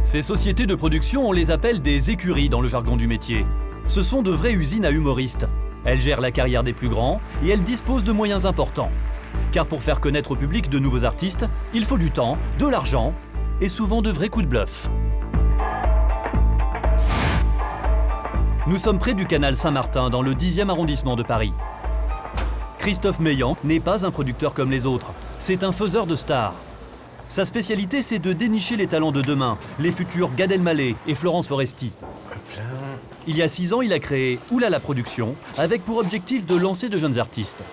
Ces sociétés de production, on les appelle des écuries dans le jargon du métier. Ce sont de vraies usines à humoristes. Elles gèrent la carrière des plus grands et elles disposent de moyens importants. Car pour faire connaître au public de nouveaux artistes, il faut du temps, de l'argent et souvent de vrais coups de bluff. Nous sommes près du canal Saint-Martin, dans le 10e arrondissement de Paris. Christophe Meillan n'est pas un producteur comme les autres, c'est un faiseur de stars. Sa spécialité, c'est de dénicher les talents de demain, les futurs Gad Elmaleh et Florence Foresti. Il y a 6 ans, il a créé Oulala Production, avec pour objectif de lancer de jeunes artistes.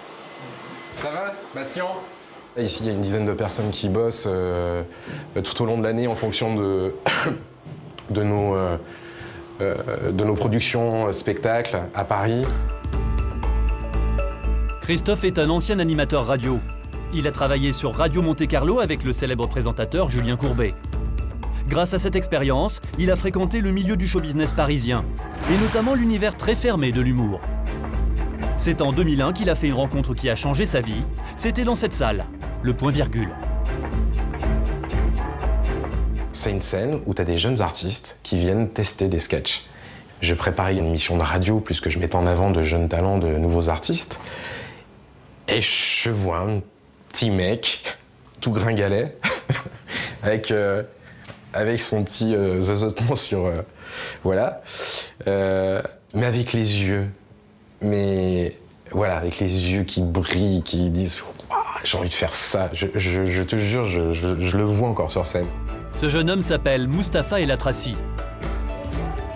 Ça va, Bastien? Ici, il y a une dizaine de personnes qui bossent tout au long de l'année en fonction de nos productions spectacles à Paris. Christophe est un ancien animateur radio. Il a travaillé sur Radio Monte-Carlo avec le célèbre présentateur Julien Courbet. Grâce à cette expérience, il a fréquenté le milieu du show business parisien, et notamment l'univers très fermé de l'humour. C'est en 2001 qu'il a fait une rencontre qui a changé sa vie. C'était dans cette salle, le Point Virgule. C'est une scène où tu as des jeunes artistes qui viennent tester des sketchs. Je préparais une émission de radio puisque je mettais en avant de jeunes talents, de nouveaux artistes. Et je vois un petit mec, tout gringalet, avec son petit zozotement sur... voilà. Mais avec les yeux. Mais voilà, avec les yeux qui brillent, qui disent « j'ai envie de faire ça ». Je te jure, je le vois encore sur scène. Ce jeune homme s'appelle Mustapha El Atrassi.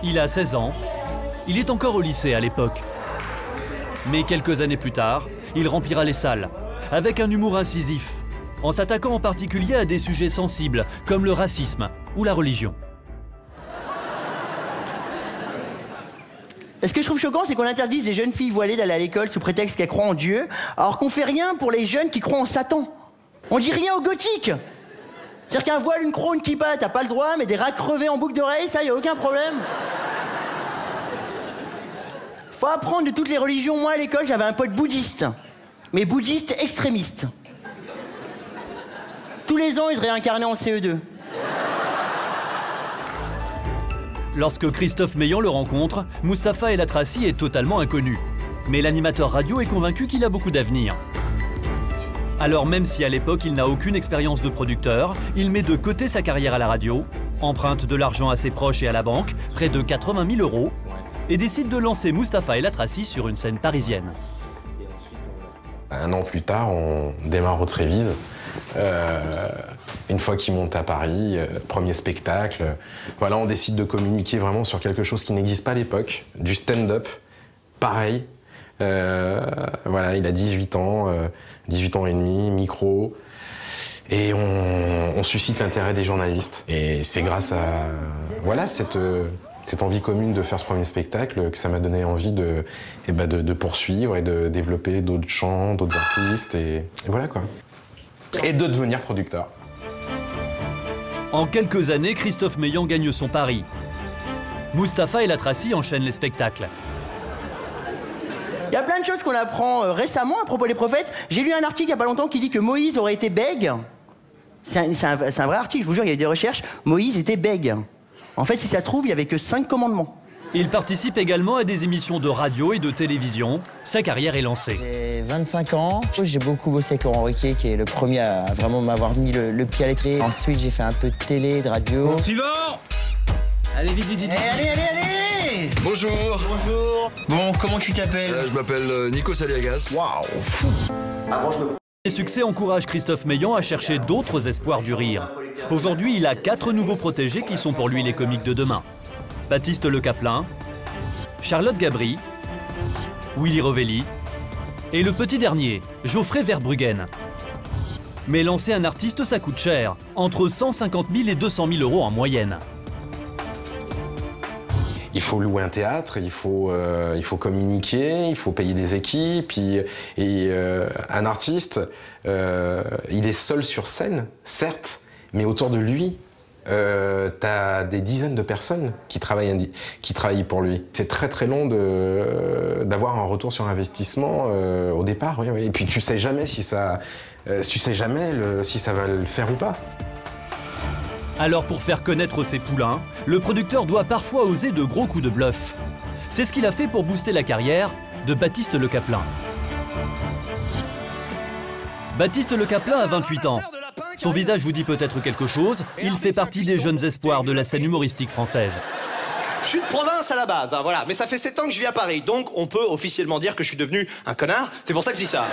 Il a 16 ans. Il est encore au lycée à l'époque. Mais quelques années plus tard, il remplira les salles, avec un humour incisif, en s'attaquant en particulier à des sujets sensibles, comme le racisme ou la religion. Ce que je trouve choquant, c'est qu'on interdise des jeunes filles voilées d'aller à l'école sous prétexte qu'elles croient en Dieu, alors qu'on fait rien pour les jeunes qui croient en Satan. On dit rien aux gothiques. C'est-à-dire qu'un voile, une croix, une kippa, t'as pas le droit, mais des rats crevés en boucle d'oreille, ça, y a aucun problème. Faut apprendre de toutes les religions. Moi, à l'école, j'avais un pote bouddhiste, mais bouddhiste extrémiste. Tous les ans, il se réincarnait en CE2. Lorsque Christophe Meillan le rencontre, Mustapha El Atrassi est totalement inconnu. Mais l'animateur radio est convaincu qu'il a beaucoup d'avenir. Alors même si à l'époque il n'a aucune expérience de producteur, il met de côté sa carrière à la radio, emprunte de l'argent à ses proches et à la banque, près de 80 000 €, et décide de lancer Mustapha El Atrassi sur une scène parisienne. Un an plus tard, on démarre au Trévise. Une fois qu'il monte à Paris, premier spectacle. Voilà, on décide de communiquer vraiment sur quelque chose qui n'existe pas à l'époque, du stand-up. Pareil. Voilà, il a 18 ans, 18 ans et demi, micro. Et on suscite l'intérêt des journalistes. Et c'est grâce à voilà, cette envie commune de faire ce premier spectacle que ça m'a donné envie de poursuivre et de développer d'autres chants, d'autres artistes. Et voilà quoi. Et de devenir producteur. En quelques années, Christophe Meillan gagne son pari. Mustapha El Atrassi enchaîne les spectacles. Il y a plein de choses qu'on apprend récemment à propos des prophètes. J'ai lu un article il n'y a pas longtemps qui dit que Moïse aurait été bègue. C'est un vrai article, je vous jure, il y a eu des recherches. Moïse était bègue. En fait, si ça se trouve, il n'y avait que 5 commandements. Il participe également à des émissions de radio et de télévision. Sa carrière est lancée. J'ai 25 ans. J'ai beaucoup bossé avec Laurent Ruquier, qui est le premier à vraiment m'avoir mis le pied à l'étrier. Ensuite, j'ai fait un peu de télé, de radio. Suivant! Allez, vite, vite, vite. Allez! Bonjour. Bonjour. Bon, comment tu t'appelles? Je m'appelle Nico Saliagas. Waouh! Les succès encouragent Christophe Meillan à chercher d'autres espoirs du rire. Aujourd'hui, il a 4 nouveaux protégés qui sont pour lui les comiques de demain. Baptiste Le Caplin, Charlotte Gabri, Willy Rovelli et le petit dernier, Geoffrey Verbruggen. Mais lancer un artiste, ça coûte cher, entre 150 000 et 200 000 € en moyenne. Il faut louer un théâtre, il faut communiquer, il faut payer des équipes. Un artiste, il est seul sur scène, certes, mais autour de lui, t'as des dizaines de personnes qui travaillent pour lui. C'est très très long d'avoir un retour sur investissement au départ. Oui, oui. Et puis tu sais jamais si ça va le faire ou pas. Alors pour faire connaître ses poulains, le producteur doit parfois oser de gros coups de bluff. C'est ce qu'il a fait pour booster la carrière de Baptiste Le Caplin. Baptiste Le Caplin a 28 ans. Son visage vous dit peut-être quelque chose, il fait partie des jeunes espoirs de la scène humoristique française. Je suis de province à la base, hein, voilà. Mais ça fait 7 ans que je vis à Paris, donc on peut officiellement dire que je suis devenu un connard. C'est pour ça que je dis ça.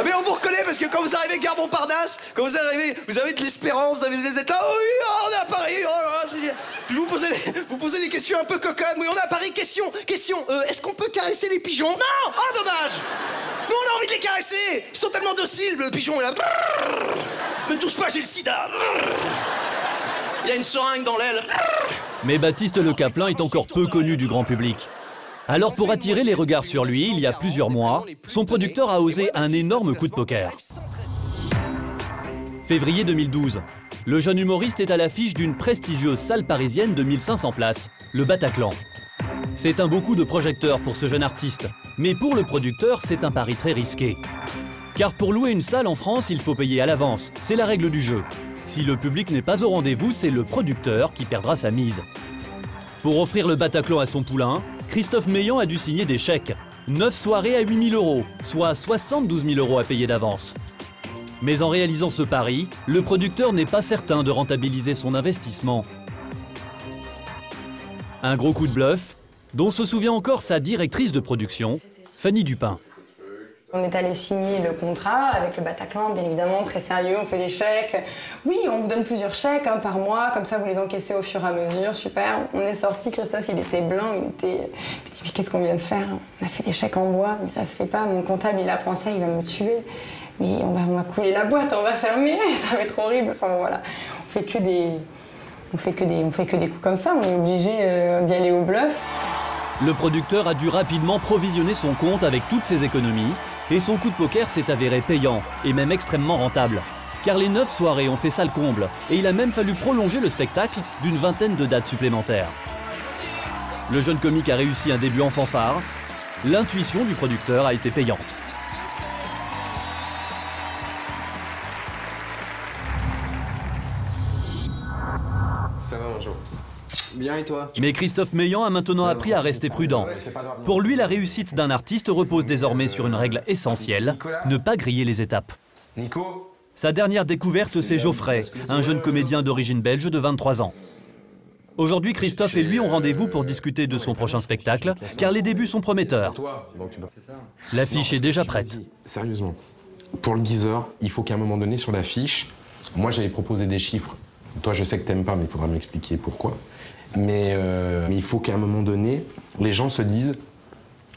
Ah mais on vous reconnaît parce que quand vous arrivez Gare Montparnasse, quand vous arrivez, vous avez de l'espérance, vous avez des états. Oh oui, oh, on est à Paris, oh là là, puis vous posez des questions un peu coconnes. Oui, on est à Paris, question. Est-ce qu'on peut caresser les pigeons? Non! Oh, dommage! Nous, on a envie de les caresser! Ils sont tellement dociles, le pigeon, là. Ne touche pas, j'ai le sida. Il a une seringue dans l'aile. Mais Baptiste Le Caplin est encore peu connu du grand public. Alors pour attirer les regards sur lui, il y a plusieurs mois, son producteur a osé un énorme coup de poker. Février 2012, le jeune humoriste est à l'affiche d'une prestigieuse salle parisienne de 1500 places, le Bataclan. C'est un beau coup de projecteur pour ce jeune artiste, mais pour le producteur, c'est un pari très risqué. Car pour louer une salle en France, il faut payer à l'avance, c'est la règle du jeu. Si le public n'est pas au rendez-vous, c'est le producteur qui perdra sa mise. Pour offrir le Bataclan à son poulain, Christophe Meillan a dû signer des chèques. 9 soirées à 8 000 €, soit 72 000 € à payer d'avance. Mais en réalisant ce pari, le producteur n'est pas certain de rentabiliser son investissement. Un gros coup de bluff, dont se souvient encore sa directrice de production, Fanny Dupin. On est allé signer le contrat avec le Bataclan, bien évidemment, très sérieux, on fait des chèques. Oui, on vous donne plusieurs chèques par mois, comme ça vous les encaissez au fur et à mesure, super. On est sorti, Christophe, il était blanc, il était... Je me dis, mais qu'est-ce qu'on vient de faire? On a fait des chèques en bois, mais ça se fait pas, mon comptable, il apprend ça, il va me tuer. Mais on va couler la boîte, on va fermer, ça va être horrible. Enfin bon, voilà, on fait que des coups comme ça, on est obligé d'y aller au bluff. Le producteur a dû rapidement provisionner son compte avec toutes ses économies et son coup de poker s'est avéré payant et même extrêmement rentable. Car les 9 soirées ont fait salle comble et il a même fallu prolonger le spectacle d'une vingtaine de dates supplémentaires. Le jeune comique a réussi un début en fanfare. L'intuition du producteur a été payante. Ça va, bonjour. Bien et toi? Mais Christophe Meillan a maintenant appris à rester prudent. Pour lui, la réussite d'un artiste repose désormais sur une règle essentielle, ne pas griller les étapes. Nico? Sa dernière découverte, c'est Geoffrey, un jeune comédien d'origine belge de 23 ans. Aujourd'hui, Christophe et lui ont rendez-vous pour discuter de son prochain spectacle, car les débuts sont prometteurs. L'affiche est déjà prête. Sérieusement, pour le Geezer, il faut qu'à un moment donné, sur l'affiche, moi j'avais proposé des chiffres. Toi, je sais que t'aimes pas, mais il faudra m'expliquer pourquoi. Mais il faut qu'à un moment donné, les gens se disent,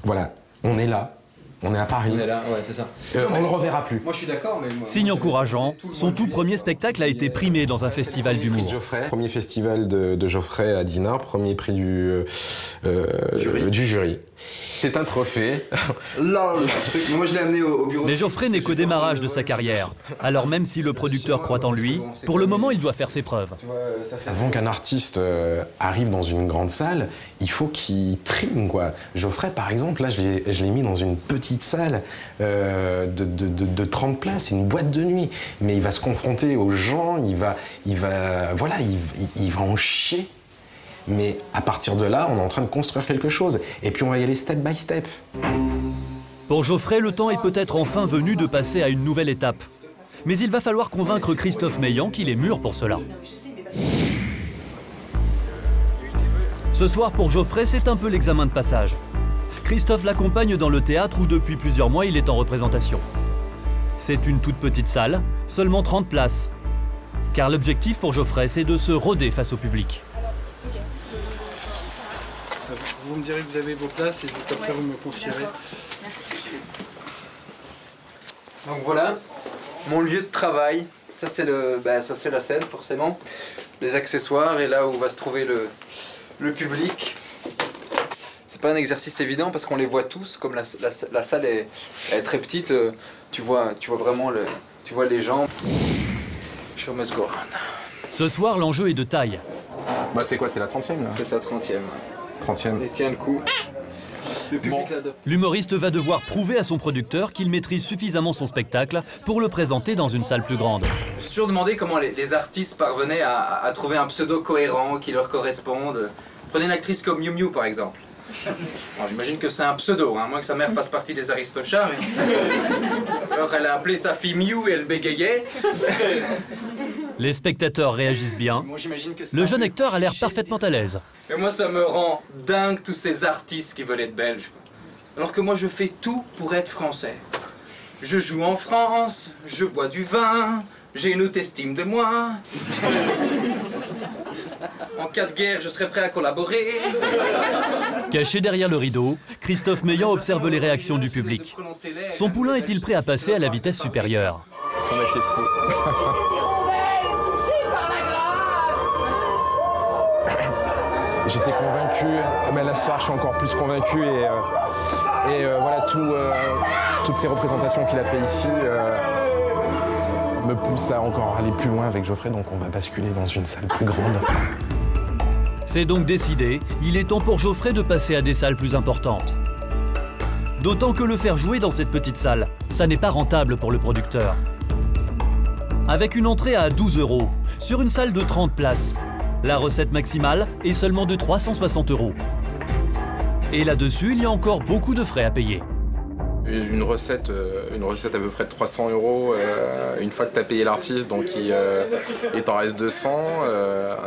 voilà, on est là, on est à Paris. On est là, ouais, c'est ça. On le reverra plus. Moi, je suis d'accord, mais... Signe encourageant, son tout premier spectacle a été primé dans un festival d'humour. Premier festival de Geoffrey à Dinard, premier prix du jury. C'est un trophée. Lol. Moi, je l'ai amené au bureau. Mais Geoffrey n'est qu'au démarrage de sa carrière. Alors même si le producteur croit en lui, pour le moment, il doit faire ses preuves. Avant qu'un artiste arrive dans une grande salle, il faut qu'il trime, quoi. Geoffrey, par exemple, là, je l'ai mis dans une petite salle de 30 places, c'est une boîte de nuit. Mais il va se confronter aux gens, il va en chier. Mais à partir de là, on est en train de construire quelque chose. Et puis on va y aller step by step. Pour Geoffrey, le temps est peut-être enfin venu de passer à une nouvelle étape. Mais il va falloir convaincre Christophe Meillan qu'il est mûr pour cela. Ce soir, pour Geoffrey, c'est un peu l'examen de passage. Christophe l'accompagne dans le théâtre où depuis plusieurs mois, il est en représentation. C'est une toute petite salle, seulement 30 places. Car l'objectif pour Geoffrey, c'est de se roder face au public. Vous me direz que vous avez vos places et après vous me confierez. Merci. Donc voilà, mon lieu de travail. Ça c'est la scène forcément. Les accessoires et là où va se trouver le public. C'est pas un exercice évident parce qu'on les voit tous. Comme la salle est très petite, tu vois vraiment les gens. Je me score. Ce soir, l'enjeu est de taille. Bah c'est quoi, c'est la 30e là? C'est sa 30e. 30e. Et tiens le coup. L'humoriste va devoir prouver à son producteur qu'il maîtrise suffisamment son spectacle pour le présenter dans une salle plus grande. Je me suis toujours demandé comment les artistes parvenaient à trouver un pseudo cohérent qui leur corresponde. Prenez une actrice comme Miu Miu par exemple. J'imagine que c'est un pseudo, hein, à moins que sa mère fasse partie des Aristochats. Mais... Alors elle a appelé sa fille Miu et elle bégayait. Les spectateurs réagissent bien. Moi, le jeune acteur a l'air parfaitement à l'aise. Et moi ça me rend dingue tous ces artistes qui veulent être belges. Alors que moi je fais tout pour être français. Je joue en France, je bois du vin, j'ai une haute estime de moi. En cas de guerre, je serai prêt à collaborer. Caché derrière le rideau, Christophe Meillan observe les réactions du public. Son poulain est-il prêt à passer à la vitesse supérieure? Sans la question. J'étais convaincu, mais là ce soir je suis encore plus convaincu et voilà toutes ces représentations qu'il a fait ici me poussent à encore aller plus loin avec Geoffrey, donc on va basculer dans une salle plus grande. C'est donc décidé, il est temps pour Geoffrey de passer à des salles plus importantes. D'autant que le faire jouer dans cette petite salle, ça n'est pas rentable pour le producteur. Avec une entrée à 12 € sur une salle de 30 places, la recette maximale est seulement de 360 €. Et là-dessus, il y a encore beaucoup de frais à payer. Une recette à peu près de 300 €, une fois que tu as payé l'artiste, donc il t'en reste 200,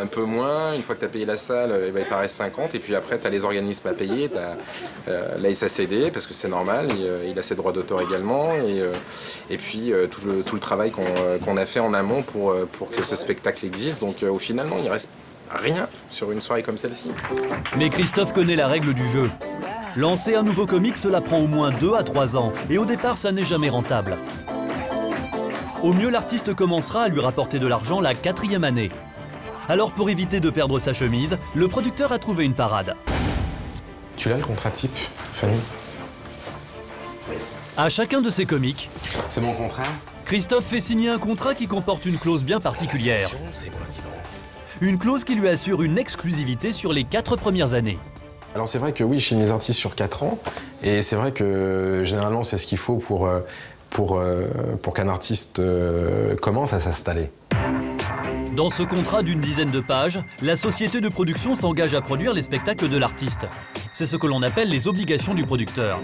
un peu moins. Une fois que tu as payé la salle, il t'en reste 50. Et puis après, tu as les organismes à payer, tu as la SACD, parce que c'est normal, il a ses droits d'auteur également. Et puis tout le travail qu'on a fait en amont pour que ce spectacle existe. Donc au final, non, il reste rien sur une soirée comme celle-ci. Mais Christophe connaît la règle du jeu. Lancer un nouveau comique, cela prend au moins 2 à 3 ans, et au départ, ça n'est jamais rentable. Au mieux, l'artiste commencera à lui rapporter de l'argent la 4e année. Alors pour éviter de perdre sa chemise, le producteur a trouvé une parade. Tu l'as le contrat type, Fanny? À chacun de ses comiques, c'est mon contrat. Christophe fait signer un contrat qui comporte une clause bien particulière. Une clause qui lui assure une exclusivité sur les 4 premières années. Alors c'est vrai que oui, je signe les artistes sur 4 ans, et c'est vrai que généralement c'est ce qu'il faut pour qu'un artiste commence à s'installer. Dans ce contrat d'une dizaine de pages, la société de production s'engage à produire les spectacles de l'artiste. C'est ce que l'on appelle les obligations du producteur.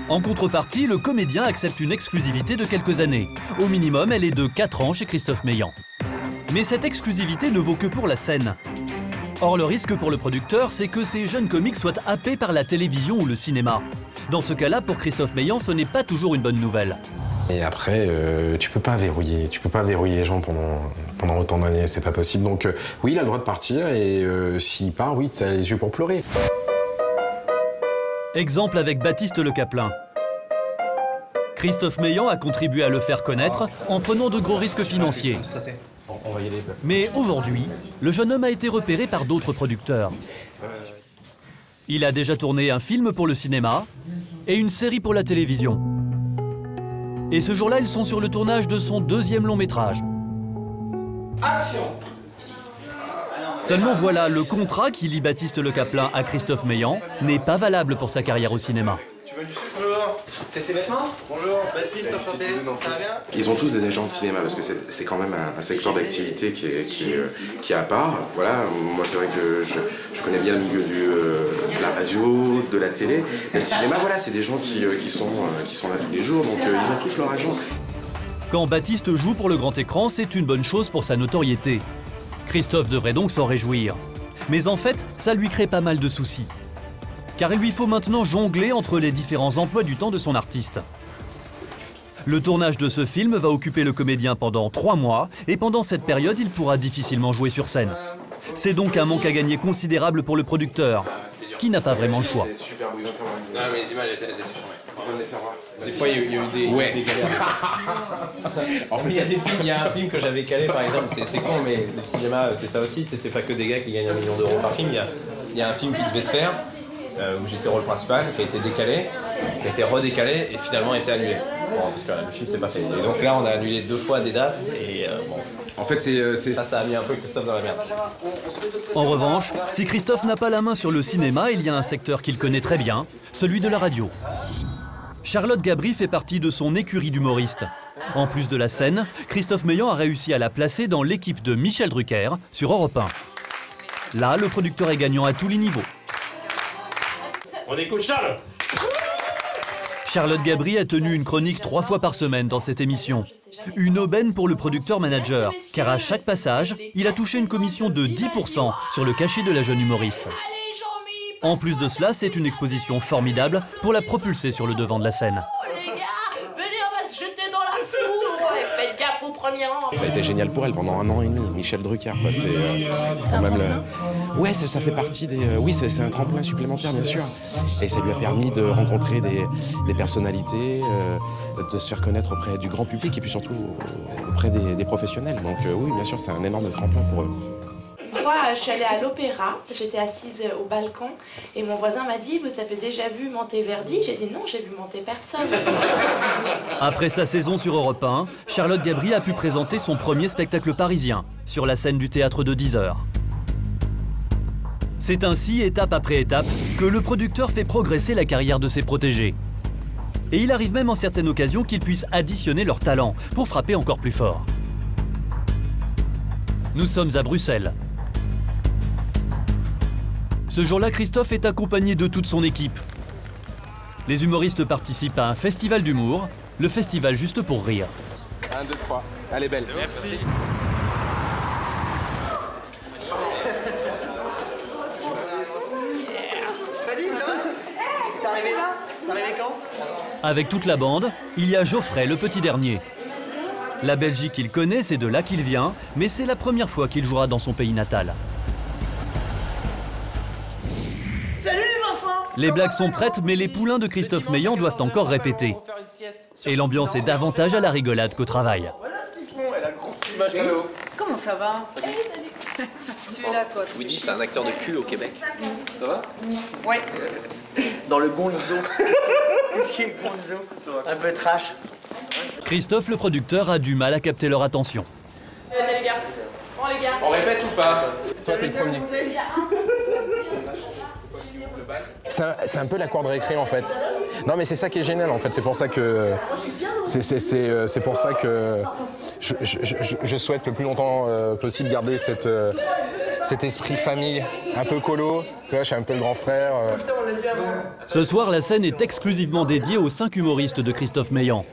En contrepartie, le comédien accepte une exclusivité de quelques années. Au minimum, elle est de 4 ans chez Christophe Meillan. Mais cette exclusivité ne vaut que pour la scène. Or, le risque pour le producteur, c'est que ces jeunes comiques soient happés par la télévision ou le cinéma. Dans ce cas-là, pour Christophe Meillan, ce n'est pas toujours une bonne nouvelle. Et après, tu peux pas verrouiller les gens pendant autant d'années, c'est pas possible. Donc oui, il a le droit de partir, et s'il part, oui, tu as les yeux pour pleurer. Exemple avec Baptiste Le Caplin. Christophe Meillan a contribué à le faire connaître en prenant de gros risques financiers. Mais aujourd'hui, le jeune homme a été repéré par d'autres producteurs. Il a déjà tourné un film pour le cinéma et une série pour la télévision. Et ce jour-là, ils sont sur le tournage de son 2e long métrage. Action! Seulement voilà, le contrat qui lie Baptiste Le Caplin à Christophe Meillan n'est pas valable pour sa carrière au cinéma. Bonjour, c'est ses vêtements? Bonjour, Baptiste, enchanté, ça va bien? Ils ont tous des agents de cinéma parce que c'est quand même un secteur d'activité qui est à part. Voilà, moi c'est vrai que je connais bien le milieu de la radio, de la télé. Mais le cinéma, voilà, c'est des gens qui sont là tous les jours, donc ils ont tous leur agent. Quand Baptiste joue pour le grand écran, c'est une bonne chose pour sa notoriété. Christophe devrait donc s'en réjouir. Mais en fait, ça lui crée pas mal de soucis. Car il lui faut maintenant jongler entre les différents emplois du temps de son artiste. Le tournage de ce film va occuper le comédien pendant 3 mois, et pendant cette période, il pourra difficilement jouer sur scène. C'est donc un manque à gagner considérable pour le producteur, qui n'a pas vraiment le choix. Non, mais les images, elles étaient charmées. Des fois, il y a eu des galères. En fait, il y a un film que j'avais calé, par exemple, c'est con, mais le cinéma, c'est ça aussi. C'est pas que des gars qui gagnent 1 million d'euros par film. Il y a un film qui devait se faire, où j'étais rôle principal, qui a été décalé, qui a été redécalé et finalement a été annulé. Bon, parce que le film s'est pas fait. Et donc là, on a annulé 2 fois des dates et bon. En fait, Ça a mis un peu Christophe dans la merde. En revanche, si Christophe n'a pas la main sur le cinéma, il y a un secteur qu'il connaît très bien, celui de la radio. Charlotte Gabri fait partie de son écurie d'humoristes. En plus de la scène, Christophe Meillan a réussi à la placer dans l'équipe de Michel Drucker sur Europe 1. Là, le producteur est gagnant à tous les niveaux. On écoute Charlotte. Charlotte Gabri a tenu une chronique 3 fois par semaine dans cette émission. Une aubaine pour le producteur-manager, car à chaque passage, il a touché une commission de 10% sur le cachet de la jeune humoriste. En plus de cela, c'est une exposition formidable pour la propulser sur le devant de la scène. Les gars, venez, on va se jeter dans la four. Faites gaffe au premier rang. Ça a été génial pour elle pendant 1 an et demi, Michel Drucker. C'est quand même le... Ouais, ça fait partie des... Oui, c'est un tremplin supplémentaire, bien sûr. Et ça lui a permis de rencontrer des personnalités, de se faire connaître auprès du grand public et puis surtout auprès des professionnels. Donc oui, bien sûr, c'est un énorme tremplin pour eux. Une fois, je suis allée à l'opéra, j'étais assise au balcon et mon voisin m'a dit « Vous avez déjà vu Monteverdi ?» J'ai dit « Non, j'ai vu monter personne. » Après sa saison sur Europe 1, Charlotte Gabri a pu présenter son premier spectacle parisien sur la scène du théâtre de 10 heures. C'est ainsi, étape après étape, que le producteur fait progresser la carrière de ses protégés. Et il arrive même en certaines occasions qu'ils puissent additionner leur talent pour frapper encore plus fort. Nous sommes à Bruxelles. Ce jour-là, Christophe est accompagné de toute son équipe. Les humoristes participent à un festival d'humour, le festival Juste pour rire. 1, 2, 3. Elle est belle. Merci. Salut, ça va? T'es arrivé là? T'es arrivé quand? Avec toute la bande, il y a Geoffrey, le petit dernier. La Belgique qu'il connaît, c'est de là qu'il vient, mais c'est la première fois qu'il jouera dans son pays natal. Salut les enfants! Les blagues sont prêtes, mais les poulains de Christophe Meillan doivent encore répéter. Et l'ambiance est davantage à la rigolade qu'au travail. Voilà ce qu'ils font, elle a le gros petit match. Comment ça va? Tu es là, toi. Woody, c'est un acteur de cul au Québec. Ça va? Ouais. Dans le gonzo. Tout ce qui est gonzo. Un peu trash. Christophe, le producteur, a du mal à capter leur attention. Les gars. Bon les gars. On répète ou pas? Toi, t'es le premier. C'est un peu la cour de récré en fait. Non mais c'est ça qui est génial en fait. C'est pour ça que c'est pour ça que je souhaite le plus longtemps possible garder cet esprit famille un peu colo. Tu vois, je suis un peu le grand frère. Ce soir, la scène est exclusivement dédiée aux 5 humoristes de Christophe Meillan.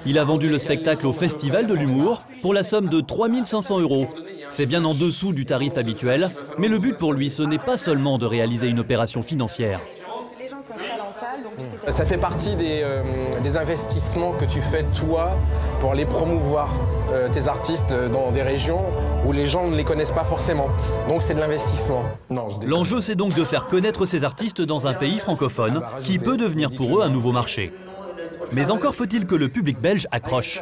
Il a vendu le spectacle au Festival de l'Humour pour la somme de 3 500 €. C'est bien en dessous du tarif habituel, mais le but pour lui, ce n'est pas seulement de réaliser une opération financière. Les gens s'installent en salle, donc Ça fait partie des investissements que tu fais toi pour aller promouvoir tes artistes dans des régions où les gens ne les connaissent pas forcément. Donc c'est de l'investissement. L'enjeu, c'est donc de faire connaître ces artistes dans un pays francophone qui peut devenir pour eux un nouveau marché. Mais encore faut-il que le public belge accroche.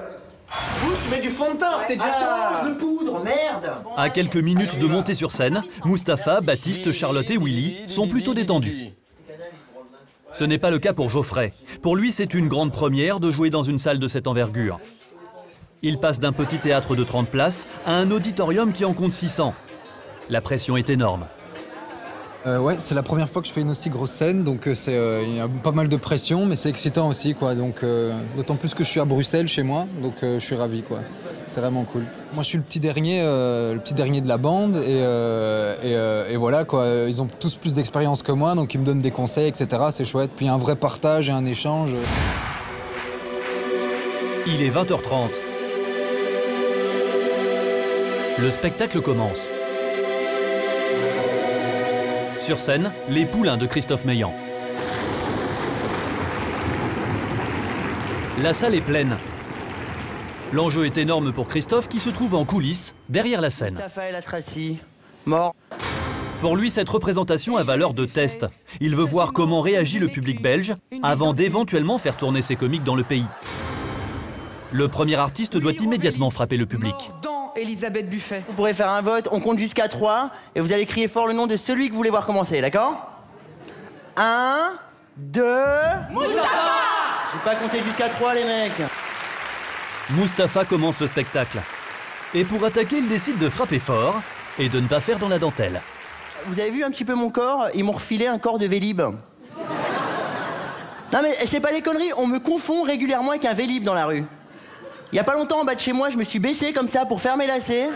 Bouge, tu mets du fond de teint, t'es déjà... Attends, je le poudre, merde! À quelques minutes de montée sur scène, Mustapha, Baptiste, Charlotte et Willy sont plutôt détendus. Ce n'est pas le cas pour Geoffrey. Pour lui, c'est une grande première de jouer dans une salle de cette envergure. Il passe d'un petit théâtre de 30 places à un auditorium qui en compte 600. La pression est énorme. Ouais, c'est la première fois que je fais une aussi grosse scène, donc il y a pas mal de pression, mais c'est excitant aussi, quoi. Donc d'autant plus que je suis à Bruxelles chez moi, donc je suis ravi, quoi. C'est vraiment cool. Moi, je suis le petit dernier de la bande, et voilà, quoi. Ils ont tous plus d'expérience que moi, donc ils me donnent des conseils, etc. C'est chouette. Puis il y a un vrai partage et un échange. Il est 20h30. Le spectacle commence. Sur scène, les poulains de Christophe Meillan. La salle est pleine. L'enjeu est énorme pour Christophe qui se trouve en coulisses, derrière la scène. Mustapha et la Tracy, mort. Pour lui, cette représentation a valeur de test. Il veut voir comment réagit le public belge avant d'éventuellement faire tourner ses comiques dans le pays. Le premier artiste doit immédiatement frapper le public. Elisabeth Buffet. Vous pourrez faire un vote, on compte jusqu'à 3 et vous allez crier fort le nom de celui que vous voulez voir commencer, d'accord? 1, 2... Mustapha! Je vais pas compter jusqu'à 3 les mecs. Mustapha commence le spectacle. Et pour attaquer, ils décident de frapper fort et de ne pas faire dans la dentelle. Vous avez vu un petit peu mon corps? Ils m'ont refilé un corps de Vélib. Non mais c'est pas des conneries, on me confond régulièrement avec un Vélib dans la rue. Il y a pas longtemps, en bas de chez moi, je me suis baissé comme ça pour faire mes lacets.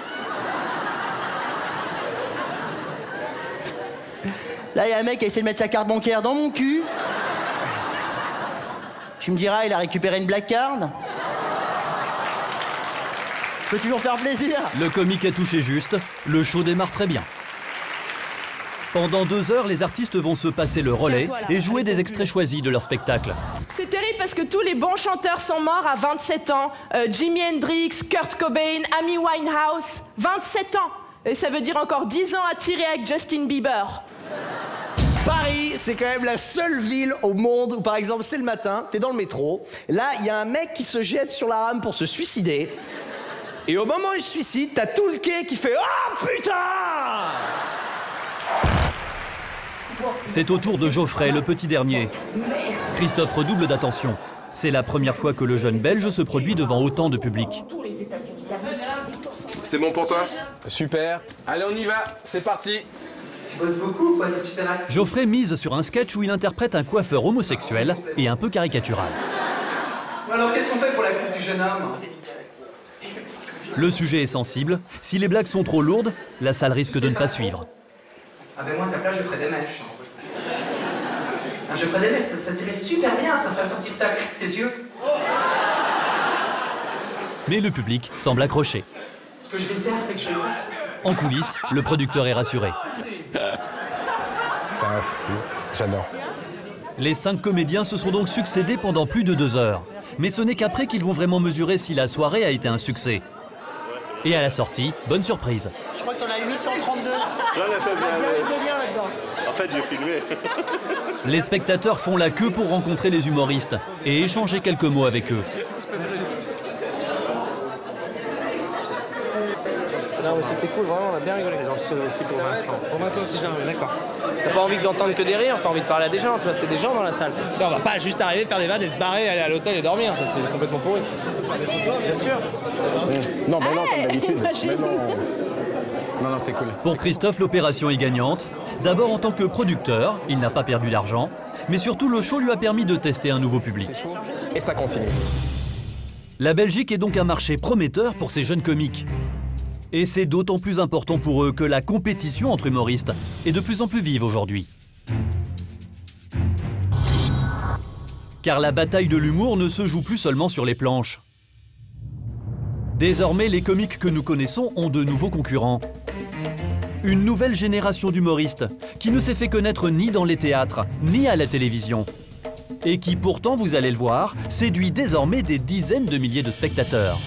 Là, il y a un mec qui a essayé de mettre sa carte bancaire dans mon cul. Tu me diras, il a récupéré une black card. Je peux toujours faire plaisir. Le comique est touché juste, le show démarre très bien. Pendant 2 heures, les artistes vont se passer le relais et jouer des extraits choisis de leur spectacle. C'est terrible parce que tous les bons chanteurs sont morts à 27 ans. Jimi Hendrix, Kurt Cobain, Amy Winehouse. 27 ans. Et ça veut dire encore 10 ans à tirer avec Justin Bieber. Paris, c'est quand même la seule ville au monde où, par exemple, c'est le matin, t'es dans le métro, là, il y a un mec qui se jette sur la rame pour se suicider, et au moment où il se suicide, t'as tout le quai qui fait « Oh, putain !» C'est au tour de Geoffrey, le petit dernier. Christophe redouble d'attention. C'est la première fois que le jeune Belge se produit devant autant de public. C'est bon pour toi? Super. Allez, on y va. C'est parti. Bosse beaucoup, quoi, t'es super actif. Geoffrey mise sur un sketch où il interprète un coiffeur homosexuel et un peu caricatural. Alors, qu'est-ce qu'on fait pour la coupe du jeune homme? Le sujet est sensible. Si les blagues sont trop lourdes, la salle risque de ne pas suivre. Ah ben moi, à ta place, je ferais des mèches. Ah, je ferais des mèches, ça tirait super bien, ça ferait sortir tes yeux. Mais le public semble accroché. Ce que je vais faire, c'est que je vais... En coulisses, le producteur est rassuré. C'est un fou. J'adore. Les 5 comédiens se sont donc succédés pendant plus de 2 heures. Mais ce n'est qu'après qu'ils vont vraiment mesurer si la soirée a été un succès. Et à la sortie, bonne surprise. Je crois que t'en as 832. J'en ai fait bien. Bien là-dedans. En fait, j'ai filmé. Les spectateurs font la queue pour rencontrer les humoristes et échanger quelques mots avec eux. Non, mais c'était cool, vraiment, on a bien rigolé. Genre, aussi pour Vincent. Pour Vincent aussi, d'accord. T'as pas envie d'entendre que des rires, t'as envie de parler à des gens, tu vois, c'est des gens dans la salle. Tu vois, on va pas juste arriver, faire des vannes et se barrer, aller à l'hôtel et dormir, ça c'est complètement pourri. Faire des photos, bien sûr. Non, mais non, comme d'habitude. Mais non. Non, c'est cool. Pour Christophe, l'opération est gagnante. D'abord en tant que producteur, il n'a pas perdu d'argent, mais surtout le show lui a permis de tester un nouveau public. Et ça continue. La Belgique est donc un marché prometteur pour ces jeunes comiques. Et c'est d'autant plus important pour eux que la compétition entre humoristes est de plus en plus vive aujourd'hui. Car la bataille de l'humour ne se joue plus seulement sur les planches. Désormais, les comiques que nous connaissons ont de nouveaux concurrents. Une nouvelle génération d'humoristes qui ne s'est fait connaître ni dans les théâtres, ni à la télévision. Et qui pourtant, vous allez le voir, séduit désormais des dizaines de milliers de spectateurs.